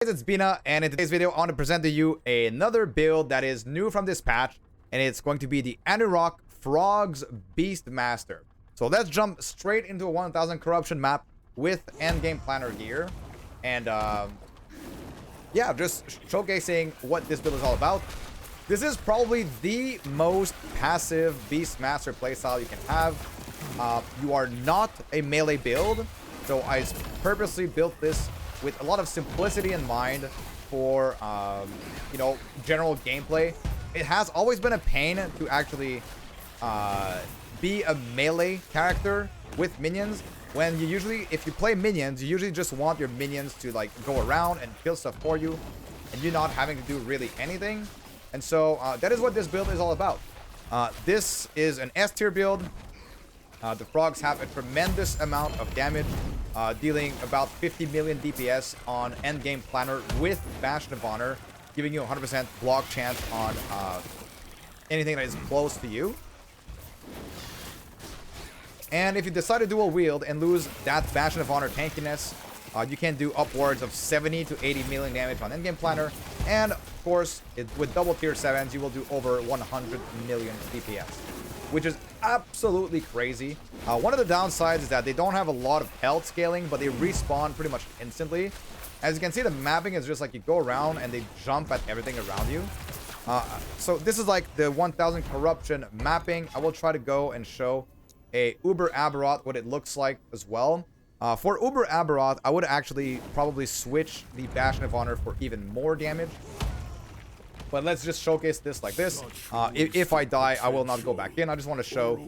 It's Bina, and in today's video I want to present to you another build that is new from this patch, and it's going to be the Anurok FROGS Beastmaster. So let's jump straight into a 1000 corruption map with endgame planner gear, and yeah, just showcasing what this build is all about. This is probably the most passive Beastmaster playstyle you can have. You are not a melee build, so I purposely built this with a lot of simplicity in mind for, you know, general gameplay. It has always been a pain to actually be a melee character with minions. When you usually, if you play minions, you usually just want your minions to like go around and kill stuff for you, and you not having to do really anything. And so that is what this build is all about. This is an S tier build. The frogs have a tremendous amount of damage, dealing about 50 million DPS on endgame planner with Bastion of Honor, giving you 100% block chance on anything that is close to you. And if you decide to dual wield and lose that Bastion of Honor tankiness, you can do upwards of 70 to 80 million damage on endgame planner. And of course, with double tier 7s, you will do over 100 million DPS, which is absolutely crazy. One of the downsides is that they don't have a lot of health scaling, but they respawn pretty much instantly. As you can see, the mapping is just like you go around and they jump at everything around you. So this is like the 1000 corruption mapping. I will try to go and show a Uber Aberoth what it looks like as well. For Uber Aberoth, I would actually probably switch the Bastion of Honor for even more damage. But let's just showcase this like this. If I die, I will not go back in. I just want to show,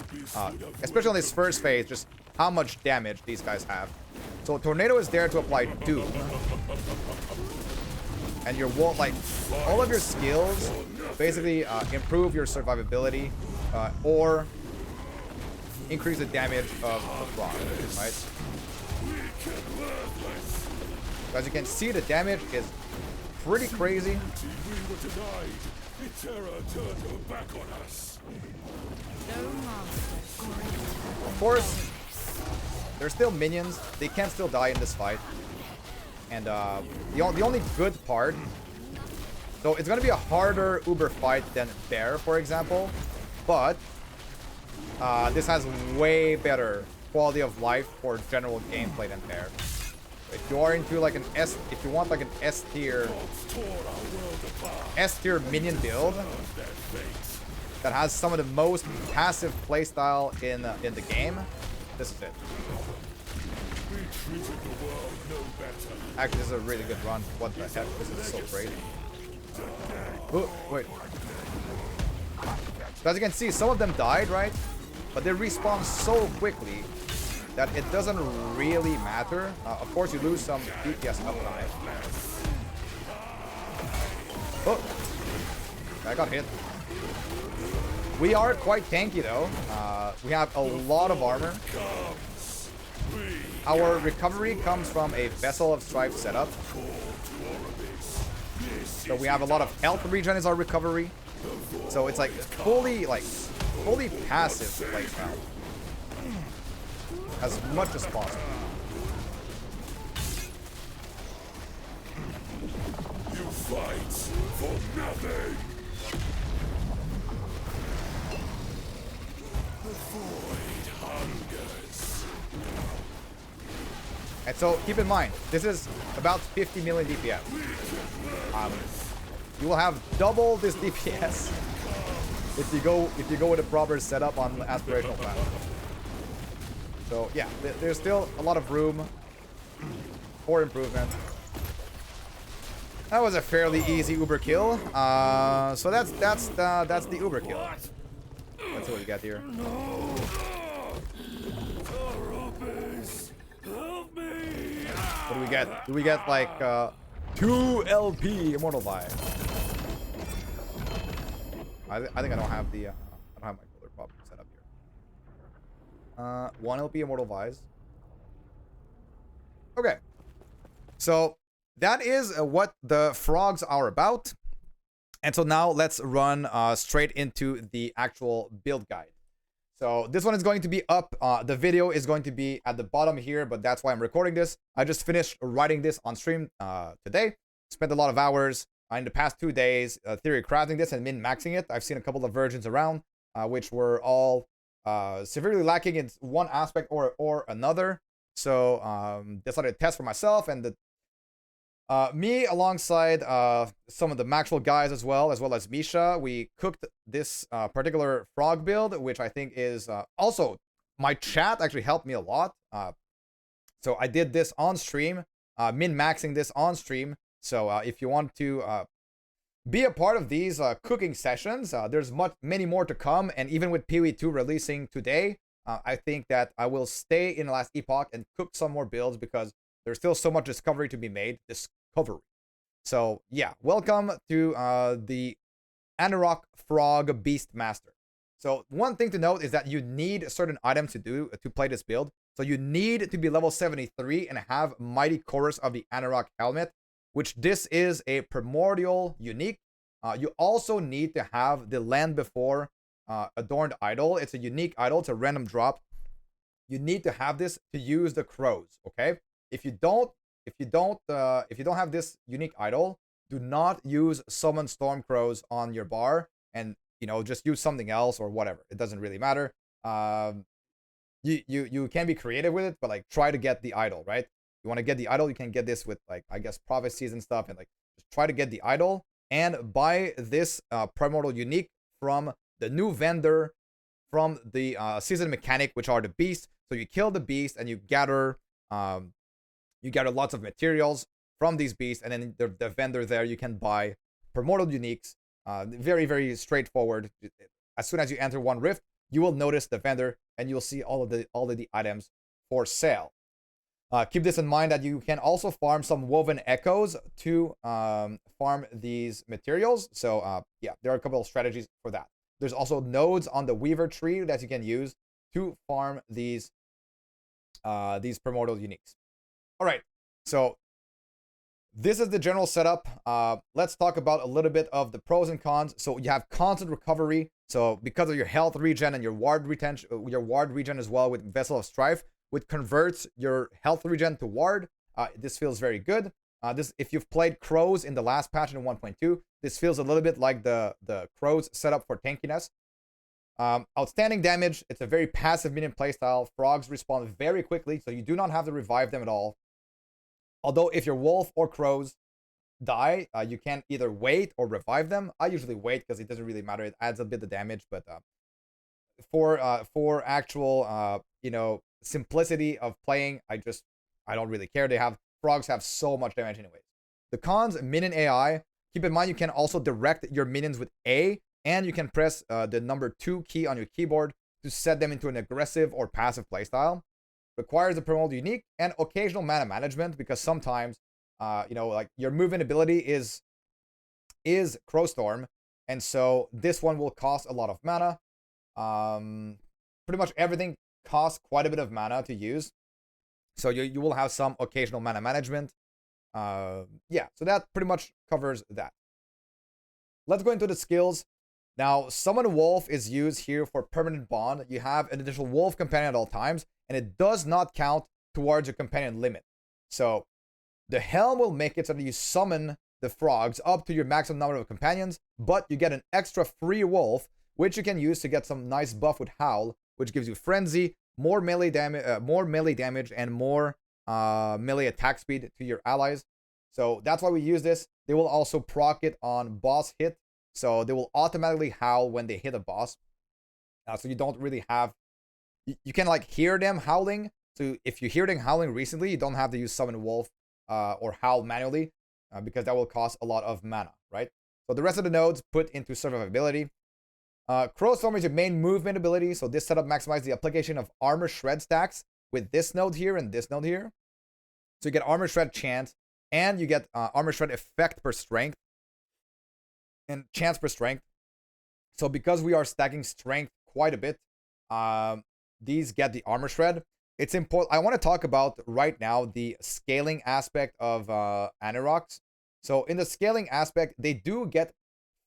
especially on this first phase, just how much damage these guys have. So Tornado is there to apply Doom. And your wall, like, all of your skills basically improve your survivability or increase the damage of the frog, right? So as you can see, the damage is pretty crazy. Of course, there's still minions. They can still die in this fight. And the only good part, so it's going to be a harder Uber fight than Bear, for example, but this has way better quality of life for general gameplay than Bear. If you are into like an S, if you want like an S tier minion build that has some of the most passive playstyle in the game, this is it. Actually, this is a really good run. What the heck? This is so crazy. Ooh, wait. So as you can see, some of them died, right? But they respawn so quickly that it doesn't really matter. Of course, you lose some DPS uptime. Oh, I got hit. We are quite tanky though. We have a lot of armor. Our recovery comes from a Vessel of Strife setup. So we have a lot of health regen as our recovery. So it's like fully passive playstyle. As much as possible. You fight for nothing. The void hungers. And so keep in mind, this is about 50 million DPS. You will have double this DPS if you go with a proper setup on aspirational plan. So yeah, there's still a lot of room for improvement. That was a fairly easy Uber kill. So that's the Uber kill. Let's see what we got here. What do we get? Do we get like 2 LP Immortal Vibe? I think I don't have the I don't have my color properly set up here. 1 LP Immortal Vise. Okay. So that is what the frogs are about. And so now let's run straight into the actual build guide. So this one is going to be up. The video is going to be at the bottom here, but that's why I'm recording this. I just finished writing this on stream today. spent a lot of hours in the past 2 days theory crafting this and min-maxing it. I've seen a couple of versions around which were all severely lacking in one aspect or another. So decided to test for myself, and me alongside some of the Maxwell guys as well as Misha, we cooked this particular frog build, which I think is also, my chat actually helped me a lot. So I did this on stream, min-maxing this on stream. So if you want to be a part of these cooking sessions, there's many more to come. And even with PoE2 releasing today, I think that I will stay in Last Epoch and cook some more builds because there's still so much discovery to be made. Discovery. So yeah, welcome to the Anurok Frog Beastmaster. So one thing to note is that you need certain items to play this build. So you need to be level 73 and have Mighty Chorus of the Anurok Helmet, which this is a primordial unique. You also need to have the Land Before Adorned Idol. It's a unique idol. It's a random drop. You need to have this to use the crows. Okay. If you don't have this unique idol, do not use Summon Storm Crows on your bar, and just use something else or whatever. It doesn't really matter. You can be creative with it, but like try to get the idol, right? You want to get the idol, you can get this with like, I guess, prophecies and stuff, and like just try to get the idol and buy this primordial unique from the new vendor from the season mechanic, which are the beasts. So you kill the beast and you gather lots of materials from these beasts, and then the vendor there you can buy primordial uniques. Very, very straightforward. As soon as you enter one rift, you will notice the vendor and you'll see all of the items for sale. Keep this in mind that you can also farm some woven echoes to farm these materials. So yeah, there are a couple of strategies for that. There's also nodes on the weaver tree that you can use to farm these primordial uniques. All right, so this is the general setup. Let's talk about a little bit of the pros and cons. So you have constant recovery. So because of your health regen and your ward regen as well with Vessel of Strife, which converts your health regen to ward, this feels very good. If you've played crows in the last patch in 1.2, this feels a little bit like the crows setup for tankiness. Outstanding damage. It's a very passive minion playstyle. Frogs respawn very quickly, so you do not have to revive them at all. Although if your wolf or crows die, you can either wait or revive them. I usually wait because it doesn't really matter. It adds a bit of damage, but for actual simplicity of playing, I don't really care. Frogs have so much damage anyways. The cons: minion AI. Keep in mind you can also direct your minions with A, and you can press the number 2 key on your keyboard to set them into an aggressive or passive playstyle. Requires a primordial unique and occasional mana management, because sometimes like your movement ability is Crowstorm, and so this one will cost a lot of mana. Pretty much everything costs quite a bit of mana to use, so you will have some occasional mana management. Yeah, so that pretty much covers that. Let's go into the skills. Now, Summon Wolf is used here for permanent bond. You have an additional wolf companion at all times, and it does not count towards your companion limit. So the helm will make it so that you summon the frogs up to your maximum number of companions, but you get an extra free wolf, which you can use to get some nice buff with Howl, which gives you frenzy, more melee damage, and more melee attack speed to your allies. So that's why we use this. They will also proc it on boss hit, so they will automatically howl when they hit a boss. So you don't really have, you can like hear them howling. So if you hear them howling recently, you don't have to use Summon Wolf or Howl manually, because that will cost a lot of mana, right? So the rest of the nodes put into survivability. Crowstorm is your main movement ability, so this setup maximizes the application of armor shred stacks with this node here and this node here. So you get armor shred chance, and you get armor shred effect per strength and chance per strength. So because we are stacking strength quite a bit, these get the armor shred. It's important. I want to talk about right now the scaling aspect of Anuroks. So in the scaling aspect, they do get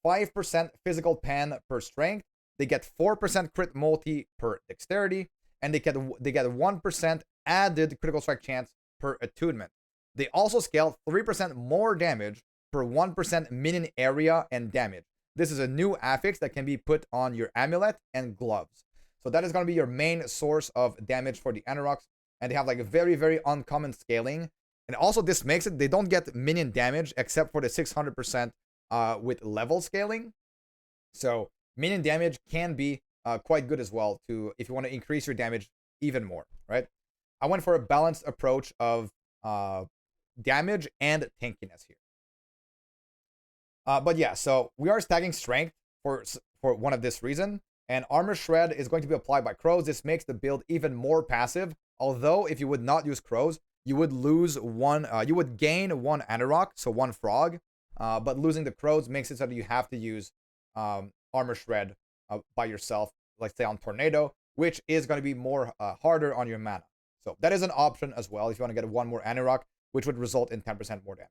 5% physical pen per strength. They get 4% crit multi per dexterity, and they get 1% added critical strike chance per attunement. They also scale 3% more damage per 1% minion area and damage. This is a new affix that can be put on your amulet and gloves. So that is going to be your main source of damage for the Anuroks. And they have like a very, very uncommon scaling. And also this makes it, they don't get minion damage except for the 600% with level scaling. So minion damage can be quite good as well to if you want to increase your damage even more, right? I went for a balanced approach of damage and tankiness here. But yeah, so we are stacking strength for one of this reason. And armor shred is going to be applied by crows. This makes the build even more passive. Although if you would not use crows, you would lose one. You would gain one Anurok, so one frog. But losing the crows makes it so that you have to use armor shred by yourself, like say on tornado, which is going to be more harder on your mana. So that is an option as well if you want to get one more Anurok, which would result in 10% more damage.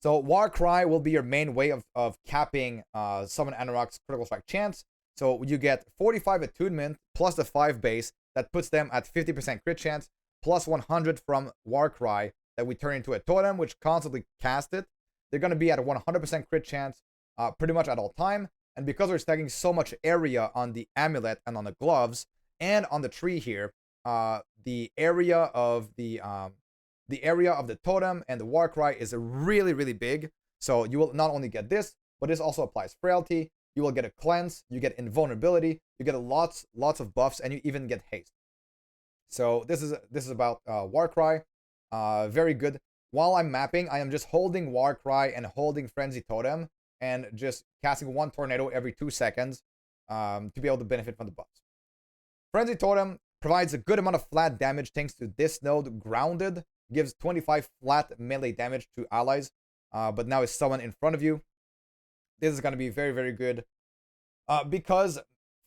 So Warcry will be your main way of capping Summon Anurok's critical strike chance. So you get 45 attunement plus the 5 base that puts them at 50% crit chance plus 100 from Warcry that we turn into a totem which constantly cast it. They're going to be at a 100% crit chance pretty much at all time. And because we're stacking so much area on the amulet and on the gloves and on the tree here, the area of the totem and the Warcry is really, really big. So you will not only get this, but this also applies frailty. You will get a cleanse, you get invulnerability, you get lots of buffs, and you even get haste. So this is about Warcry. Very good. While I'm mapping, I am just holding Warcry and holding Frenzy Totem and just casting one tornado every 2 seconds to be able to benefit from the buffs. Frenzy Totem provides a good amount of flat damage thanks to this node. Grounded gives 25 flat melee damage to allies, but now it's someone in front of you. This is going to be very, very good because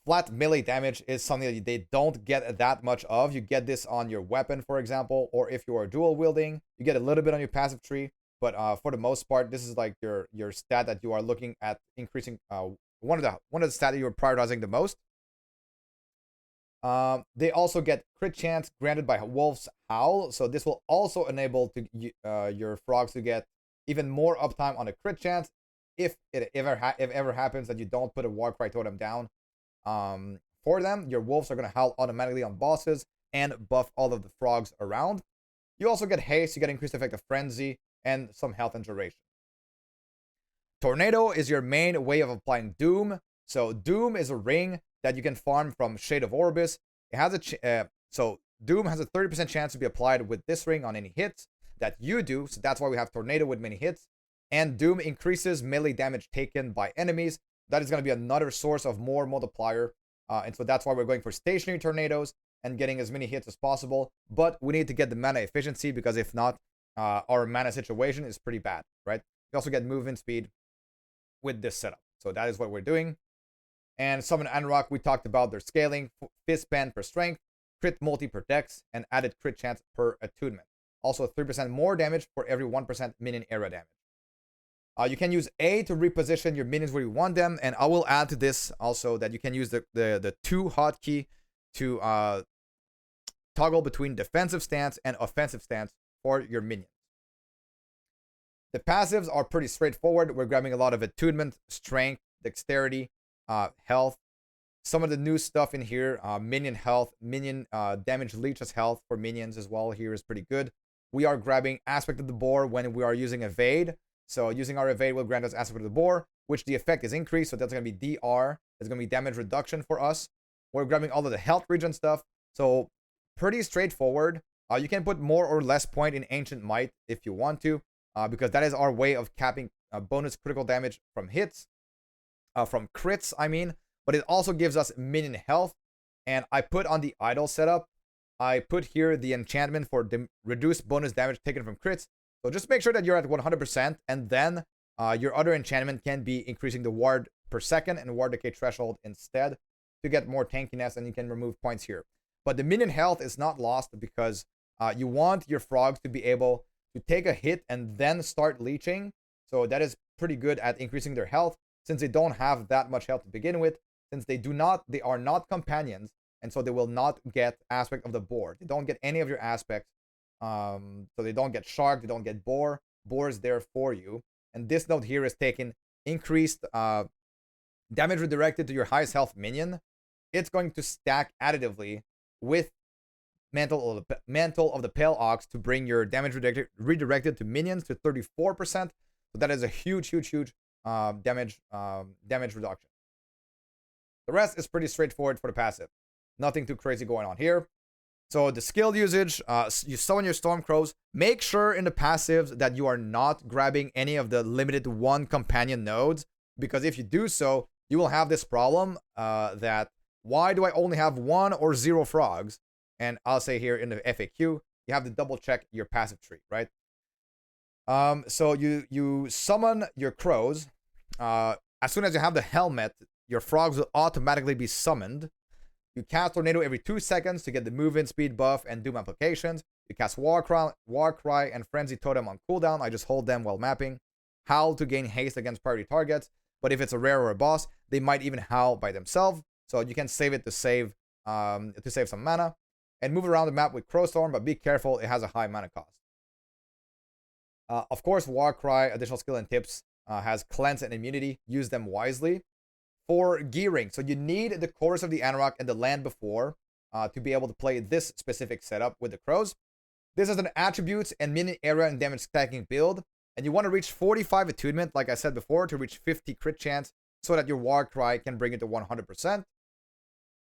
flat melee damage is something that they don't get that much of. You get this on your weapon, for example, or if you are dual wielding, you get a little bit on your passive tree. But for the most part, this is like your stat that you are looking at increasing. One of the stats that you're prioritizing the most. They also get crit chance granted by Wolf's Howl, so this will also enable your frogs to get even more uptime on a crit chance if it ever happens that you don't put a Warcry totem down. For them, your wolves are gonna howl automatically on bosses and buff all of the frogs around. You also get haste, you get increased effect of frenzy, and some health and duration. Tornado is your main way of applying Doom. So Doom is a ring that you can farm from Shade of Orbis. It has so Doom has a 30% chance to be applied with this ring on any hits that you do. So that's why we have Tornado with many hits. And Doom increases melee damage taken by enemies. That is going to be another source of more multiplier. And so that's why we're going for stationary tornadoes and getting as many hits as possible. But we need to get the mana efficiency because if not, our mana situation is pretty bad, right? You also get movement speed with this setup. So that is what we're doing. And Summon Anurok, we talked about their scaling, fist pan per strength, crit multi per dex, and added crit chance per attunement. Also 3% more damage for every 1% minion area damage. You can use A to reposition your minions where you want them, and I will add to this also that you can use the 2 hotkey to toggle between defensive stance and offensive stance for your minions. The passives are pretty straightforward. We're grabbing a lot of attunement, strength, dexterity, health. Some of the new stuff in here, minion health, minion damage leech as health for minions as well here is pretty good. We are grabbing aspect of the boar when we are using evade. So using our evade will grant us aspect of the boar, which the effect is increased. So that's going to be DR. It's going to be damage reduction for us. We're grabbing all of the health regen stuff. So pretty straightforward. You can put more or less point in Ancient Might if you want to, because that is our way of capping bonus critical damage from hits, from crits, I mean. But it also gives us minion health. And I put on the idle setup, I put here the enchantment for reduced bonus damage taken from crits. So just make sure that you're at 100%, and then your other enchantment can be increasing the ward per second and ward decay threshold instead to get more tankiness, and you can remove points here. But the minion health is not lost because you want your frogs to be able to take a hit and then start leeching. So that is pretty good at increasing their health since they don't have that much health to begin with. Since they are not companions, and so they will not get aspect of the boar. They don't get any of your aspects. So they don't get shark, they don't get boar, boards there for you. And this node here is taking increased damage redirected to your highest health minion. It's going to stack additively with Mantle of the Pale Ox to bring your damage redirected to minions to 34%. So that is a huge damage reduction. The rest is pretty straightforward for the passive. Nothing too crazy going on here. So the skill usage, you summon your Stormcrows. Make sure in the passives that you are not grabbing any of the limited one companion nodes, because if you do so, you will have this problem that why do I only have 1 or 0 frogs? And I'll say here in the FAQ, you have to double check your passive tree, right? So you summon your crows. As soon as you have the helmet, your frogs will automatically be summoned. You cast Tornado every 2 seconds to get the movement speed buff and Doom applications. You cast Warcry and Frenzy Totem on cooldown. I just hold them while mapping. Howl to gain haste against priority targets. But if it's a rare or a boss, they might even howl by themselves. So you can save it to save some mana. And move around the map with Crowstorm, but be careful, it has a high mana cost. Of course, Warcry, additional skill and tips, has Cleanse and Immunity. Use them wisely. For gearing, so you need the Chorus of the Anurok and the Land Before to be able to play this specific setup with the Crows. This is an attributes and minion area and damage stacking build. And you want to reach 45 attunement, like I said before, to reach 50 crit chance so that your Warcry can bring it to 100%.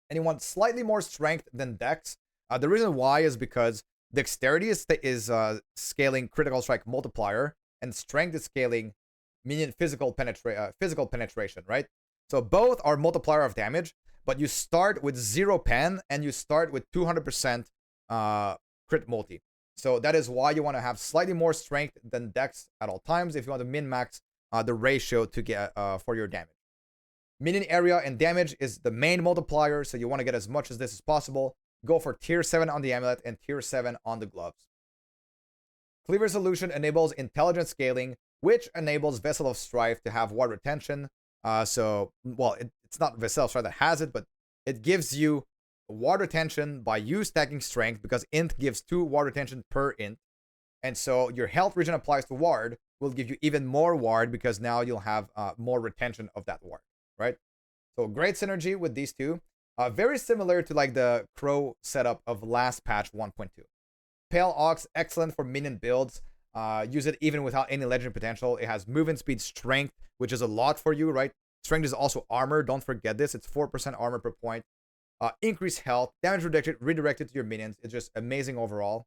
And you want slightly more strength than Dex. The reason why is because dexterity is scaling critical strike multiplier, and strength is scaling minion physical penetration, right? So both are multiplier of damage, but you start with 0 pen and you start with 200% crit multi. So that is why you want to have slightly more strength than dex at all times if you want to min-max the ratio to get for your damage. Minion area and damage is the main multiplier, so you want to get as much as this as possible. Go for tier 7 on the amulet and tier 7 on the gloves. Cleaver Solution enables intelligent scaling, which enables Vessel of Strife to have ward retention. It's not Vessel of Strife that has it, but it gives you ward retention by you stacking strength, because int gives 2 ward retention per int. And so your health regen applies to ward will give you even more ward, because now you'll have more retention of that ward, right? So great synergy with these two. Very similar to like the Crow setup of last patch 1.2. Pale Ox, excellent for minion builds. Use it even without any legend potential. It has movement speed, strength, which is a lot for you, right? Strength is also armor. Don't forget this. It's 4% armor per point. Increased health, damage redirected to your minions. It's just amazing overall.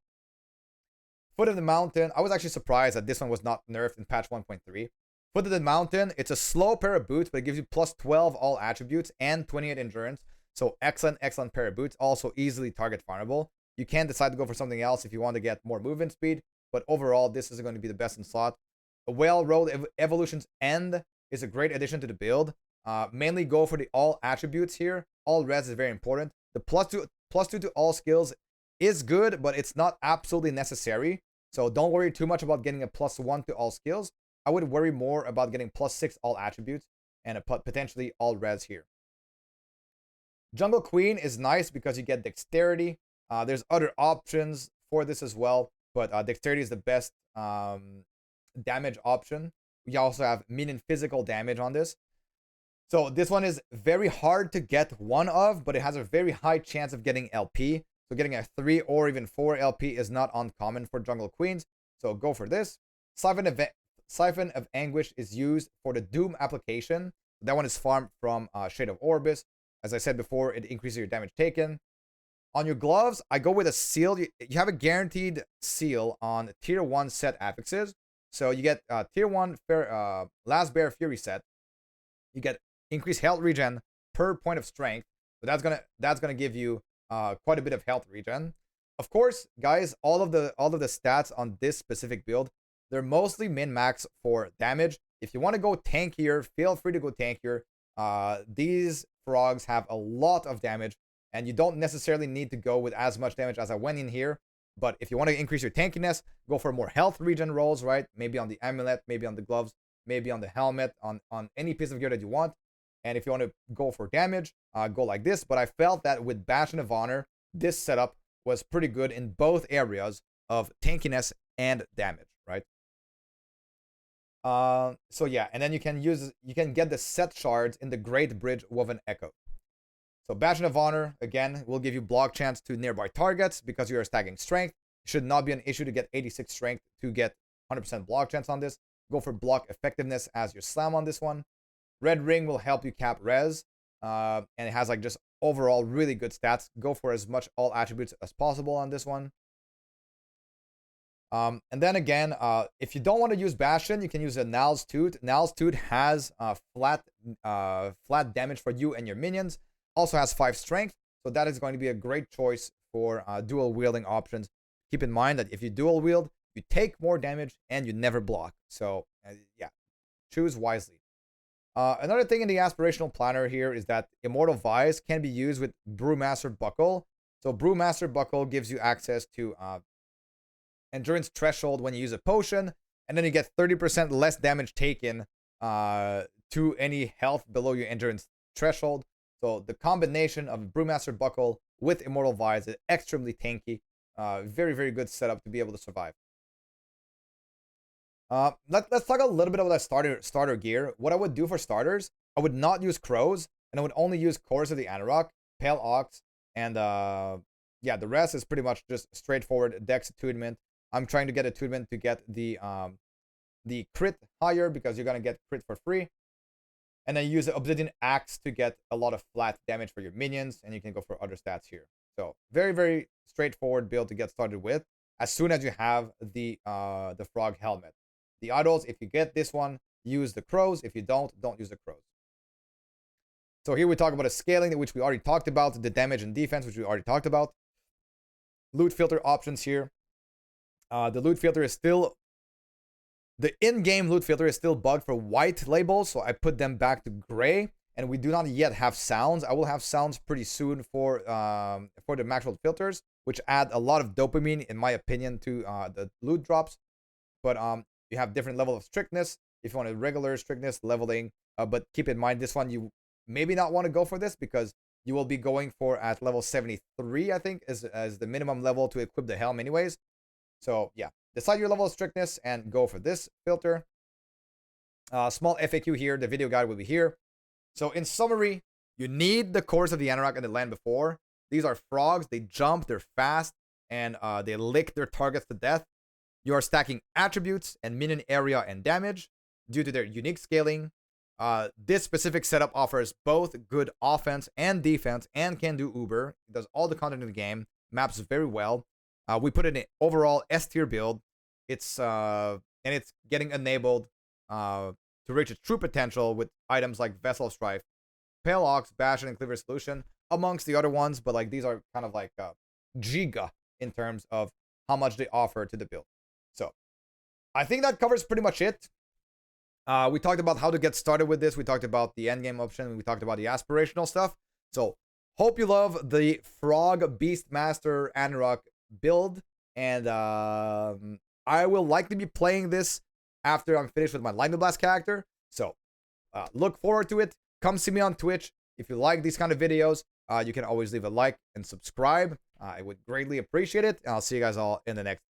Foot of the Mountain. I was actually surprised that this one was not nerfed in patch 1.3. Foot of the Mountain. It's a slow pair of boots, but it gives you plus 12 all attributes and 28 endurance. So excellent pair of boots. Also easily target farmable. You can decide to go for something else if you want to get more movement speed. But overall, this is going to be the best in slot. The Whale Road Evolution's End is a great addition to the build. Mainly go for the all attributes here. All res is very important. The plus two to all skills is good, but it's not absolutely necessary. So don't worry too much about getting a +1 to all skills. I would worry more about getting +6 all attributes and potentially all res here. Jungle Queen is nice because you get dexterity. There's other options for this as well, but dexterity is the best damage option. We also have minion physical damage on this. So this one is very hard to get one of, but it has a very high chance of getting LP. So getting a 3 or even 4 LP is not uncommon for Jungle Queens. So go for this. Siphon of Anguish is used for the Doom application. That one is farmed from Shade of Orbis. As I said before, it increases your damage taken. On your gloves, I go with a seal. You have a guaranteed seal on tier 1 set affixes. So you get tier 1 Last Bear Fury set. You get increased health regen per point of strength. So that's gonna give you quite a bit of health regen. Of course, guys, all of the stats on this specific build, they're mostly min-max for damage. If you want to go tankier, feel free to go tankier. These frogs have a lot of damage, and you don't necessarily need to go with as much damage as I went in here. But if you want to increase your tankiness, go for more health regen rolls, right? Maybe on the amulet, maybe on the gloves, maybe on the helmet, on any piece of gear that you want. And if you want to go for damage, go like this. But I felt that with Bastion of Honor, this setup was pretty good in both areas of tankiness and damage, right? So yeah, and then you can get the set shards in the Great Bridge Woven Echo. So Bastion of Honor, again, will give you block chance to nearby targets because you are stacking strength. It should not be an issue to get 86 strength to get 100% block chance on this. Go for block effectiveness as your slam on this one. Red Ring will help you cap res, and it has like just overall really good stats. Go for as much all attributes as possible on this one. And then again, if you don't want to use Bastion, you can use a Nal's Tooth. Nal's Tooth has flat damage for you and your minions. Also has 5 strength, so that is going to be a great choice for dual wielding options. Keep in mind that if you dual wield, you take more damage and you never block. So yeah, choose wisely. Another thing in the aspirational planner here is that Immortal Vise can be used with Brewmaster Buckle. So Brewmaster Buckle gives you access to Endurance Threshold when you use a potion, and then you get 30% less damage taken to any health below your Endurance Threshold. So the combination of Brewmaster Buckle with Immortal Vise is extremely tanky. Very, very good setup to be able to survive. Let's talk a little bit about that starter gear. What I would do for starters, I would not use Crows, and I would only use Chorus of the Anurok, Pale Ox, and yeah, the rest is pretty much just straightforward Dex attunement. I'm trying to get attunement to get the crit higher because you're gonna get crit for free. And then use the Obsidian Axe to get a lot of flat damage for your minions, and you can go for other stats here. So very, very straightforward build to get started with as soon as you have the frog helmet. The idols, if you get this one, use the crows. If you don't use the crows. So here we talk about a scaling, which we already talked about, the damage and defense, which we already talked about. Loot filter options here. The loot filter is still... The in-game loot filter is still bugged for white labels, so I put them back to gray, and we do not yet have sounds. I will have sounds pretty soon for the maximum filters, which add a lot of dopamine, in my opinion, to the loot drops. But you have different level of strictness. If you want a regular strictness leveling, but keep in mind this one you maybe not want to go for this because you will be going for at level 73, I think, as the minimum level to equip the helm, anyways. So yeah. Decide your level of strictness and go for this filter. Small FAQ here. The video guide will be here. So in summary, you need the Chorus of the Anurok and the Land Before. These are frogs. They jump, they're fast, and they lick their targets to death. You are stacking attributes and minion area and damage due to their unique scaling. This specific setup offers both good offense and defense and can do Uber. It does all the content in the game. Maps very well. We put it in overall S tier build. It's getting enabled to reach its true potential with items like Vessel of Strife, Pale Ox, Bastion, and Cleaver Solution, amongst the other ones. But like these are kind of like giga in terms of how much they offer to the build. So I think that covers pretty much it. We talked about how to get started with this. We talked about the endgame option. We talked about the aspirational stuff. So hope you love the Frog Beastmaster Anurok build, and I will likely be playing this after I'm finished with my Lightning Blast character. So look forward to it. Come see me on Twitch. If you like these kind of videos, you can always leave a like and subscribe. I would greatly appreciate it. And I'll see you guys all in the next